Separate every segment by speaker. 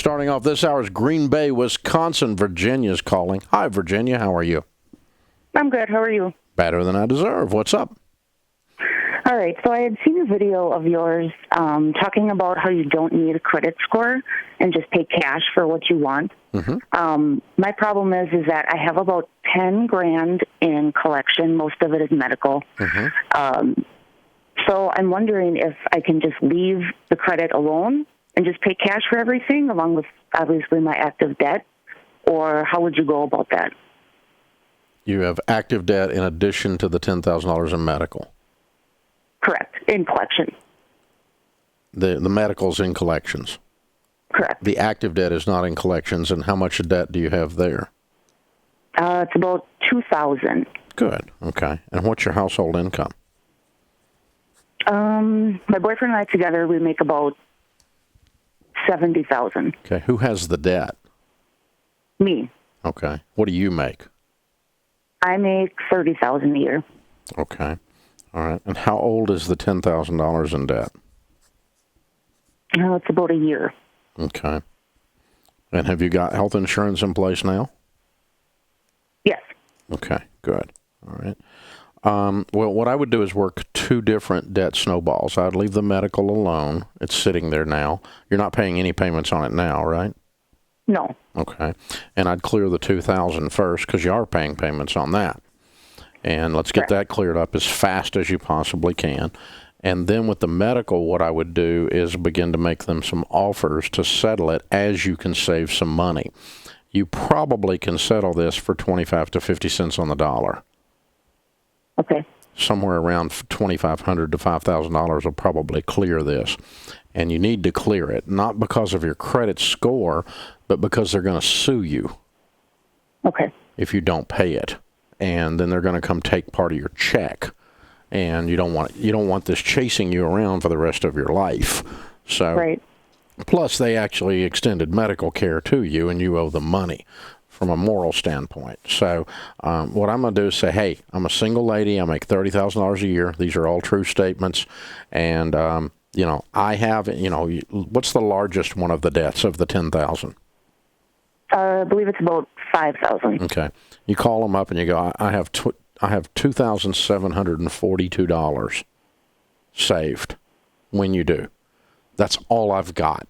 Speaker 1: Starting off this hour's Green Bay, Wisconsin. Virginia's calling. Hi, Virginia. How are you?
Speaker 2: I'm good. How are you?
Speaker 1: Better than I deserve. What's up?
Speaker 2: All right. So I had seen a video of yours talking about how you don't need a credit score and just pay cash for what you want.
Speaker 1: Mm-hmm.
Speaker 2: My problem is that I have about 10 grand in collection. Most of it is medical.
Speaker 1: Mm-hmm.
Speaker 2: So I'm wondering if I can just leave the credit alone and just pay cash for everything, along with obviously my active debt, or how would you go about that?
Speaker 1: You have active debt in addition to the $10,000 in medical.
Speaker 2: Correct. In collection.
Speaker 1: The medical's in collections.
Speaker 2: Correct.
Speaker 1: The active debt is not in collections. And how much debt do you have there?
Speaker 2: It's about $2,000.
Speaker 1: Good. Okay. And what's your household income?
Speaker 2: My boyfriend and I together, we make about $70,000.
Speaker 1: Okay. Who has the debt?
Speaker 2: Me.
Speaker 1: Okay. What do you make?
Speaker 2: I make $30,000 a year.
Speaker 1: Okay. All right. And how old is the $10,000 in debt?
Speaker 2: It's about a year.
Speaker 1: Okay. And have you got health insurance in place now?
Speaker 2: Yes.
Speaker 1: Okay. Good. All right. Well, what I would do is work two different debt snowballs. I'd leave the medical alone. It's sitting there now. You're not paying any payments on it now, right?
Speaker 2: No.
Speaker 1: Okay. And I'd clear the $2,000 first because you are paying payments on that. And let's get that cleared up as fast as you possibly can. And then with the medical, what I would do is begin to make them some offers to settle it as you can save some money. You probably can settle this for 25 to 50 cents on the dollar.
Speaker 2: Okay.
Speaker 1: Somewhere around $2,500 to $5,000 will probably clear this. And you need to clear it, not because of your credit score, but because they're going to sue you.
Speaker 2: Okay.
Speaker 1: If you don't pay it. And then they're going to come take part of your check. And you don't want this chasing you around for the rest of your life. So,
Speaker 2: right.
Speaker 1: Plus, they actually extended medical care to you, and you owe them money from a moral standpoint. So what I'm going to do is say, hey, I'm a single lady. I make $30,000 a year. These are all true statements. And, I have, what's the largest one of the debts of the $10,000?
Speaker 2: I believe it's about $5,000.
Speaker 1: Okay. You call them up and you go, I have $2,742 saved when you do. That's all I've got.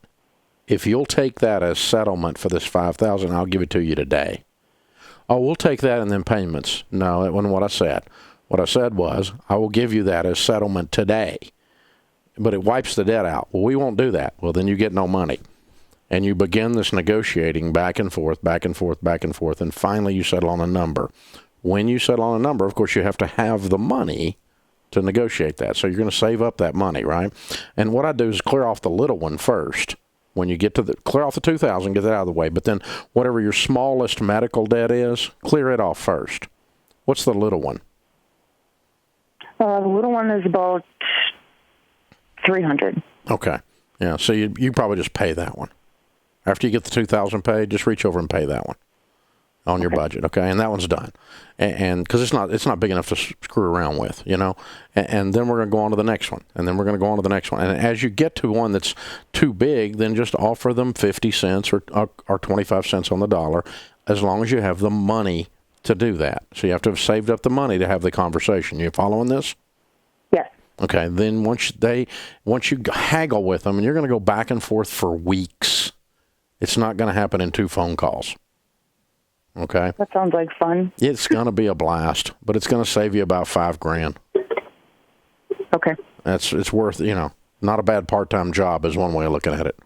Speaker 1: If you'll take that as settlement for this $5,000, I'll give it to you today. Oh, we'll take that and then payments. No, that wasn't what I said. What I said was, I will give you that as settlement today. But it wipes the debt out. Well, we won't do that. Well, then you get no money. And you begin this negotiating back and forth, back and forth, back and forth, and finally you settle on a number. When you settle on a number, of course, you have to have the money to negotiate that. So you're going to save up that money, right? And what I do is clear off the little one first. When you get to clear off the $2,000, get that out of the way. But then whatever your smallest medical debt is, clear it off first. What's the little one?
Speaker 2: The little one is about $300.
Speaker 1: Okay. Yeah, so you probably just pay that one. After you get the $2,000 paid, just reach over and pay that one on your budget, okay? And that one's done. And because it's not big enough to screw around with, And then we're going to go on to the next one. And then we're going to go on to the next one. And as you get to one that's too big, then just offer them 50 cents or 25 cents on the dollar, as long as you have the money to do that. So you have to have saved up the money to have the conversation. You following this?
Speaker 2: Yes.
Speaker 1: Okay. Then once you haggle with them, and you're going to go back and forth for weeks, it's not going to happen in 2 phone calls. Okay.
Speaker 2: That sounds like fun.
Speaker 1: It's going to be a blast, but it's going to save you about $5,000.
Speaker 2: Okay.
Speaker 1: It's worth, not a bad part-time job is one way of looking at it.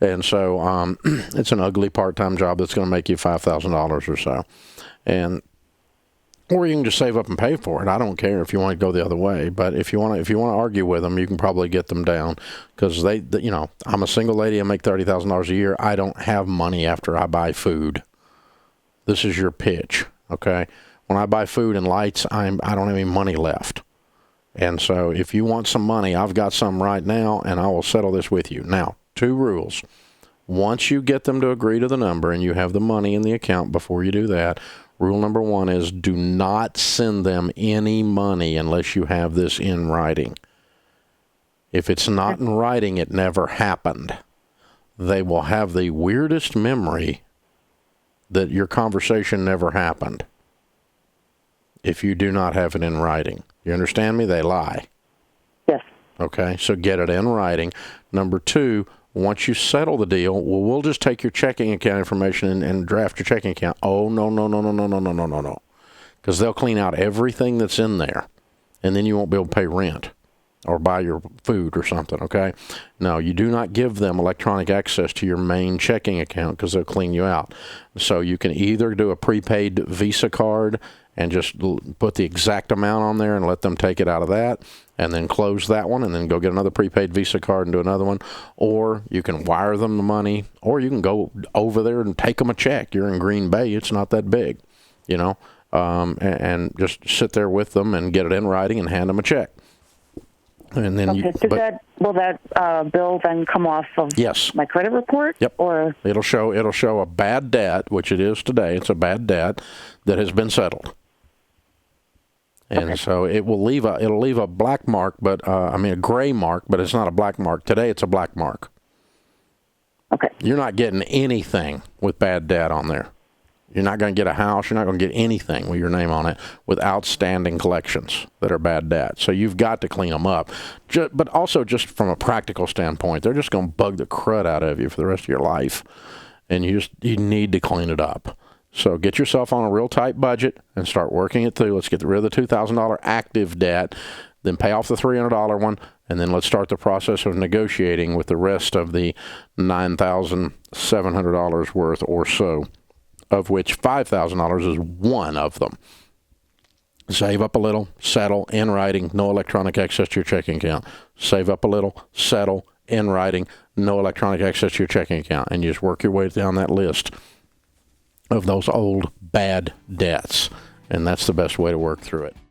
Speaker 1: And so it's an ugly part-time job that's going to make you $5,000 or so. Or you can just save up and pay for it. I don't care if you want to go the other way, but if you want to argue with them, you can probably get them down because I'm a single lady. I make $30,000 a year. I don't have money after I buy food. This is your pitch, okay? When I buy food and lights, I don't have any money left. And so if you want some money, I've got some right now, and I will settle this with you. Now, 2 rules. Once you get them to agree to the number and you have the money in the account before you do that, rule number 1 is do not send them any money unless you have this in writing. If it's not in writing, it never happened. they will have the weirdest memory that your conversation never happened if you do not have it in writing. You understand me? They lie.
Speaker 2: Yes.
Speaker 1: Okay, so get it in writing. Number two, once you settle the deal, well, we'll just take your checking account information and draft your checking account. Oh, no. Because they'll clean out everything that's in there, and then you won't be able to pay rent or buy your food or something, okay? No, you do not give them electronic access to your main checking account because they'll clean you out. So you can either do a prepaid Visa card and just put the exact amount on there and let them take it out of that, and then close that one, and then go get another prepaid Visa card and do another one. Or you can wire them the money, or you can go over there and take them a check. You're in Green Bay. It's not that big, you know, and just sit there with them and get it in writing and hand them a check. And then
Speaker 2: will that bill then come off of my credit report?
Speaker 1: Yep.
Speaker 2: Or
Speaker 1: it'll show a bad debt, which it is today. It's a bad debt that has been settled. And so it'll leave a black mark, but a gray mark, but it's not a black mark. Today it's a black mark.
Speaker 2: Okay.
Speaker 1: You're not getting anything with bad debt on there. You're not going to get a house. You're not going to get anything with your name on it with outstanding collections that are bad debt. So you've got to clean them up. But also just from a practical standpoint, they're just going to bug the crud out of you for the rest of your life. And you need to clean it up. So get yourself on a real tight budget and start working it through. Let's get rid of the $2,000 active debt, then pay off the $300 one, and then let's start the process of negotiating with the rest of the $9,700 worth or so, of which $5,000 is one of them. Save up a little, settle, in writing, no electronic access to your checking account. Save up a little, settle, in writing, no electronic access to your checking account. And you just work your way down that list of those old bad debts. And that's the best way to work through it.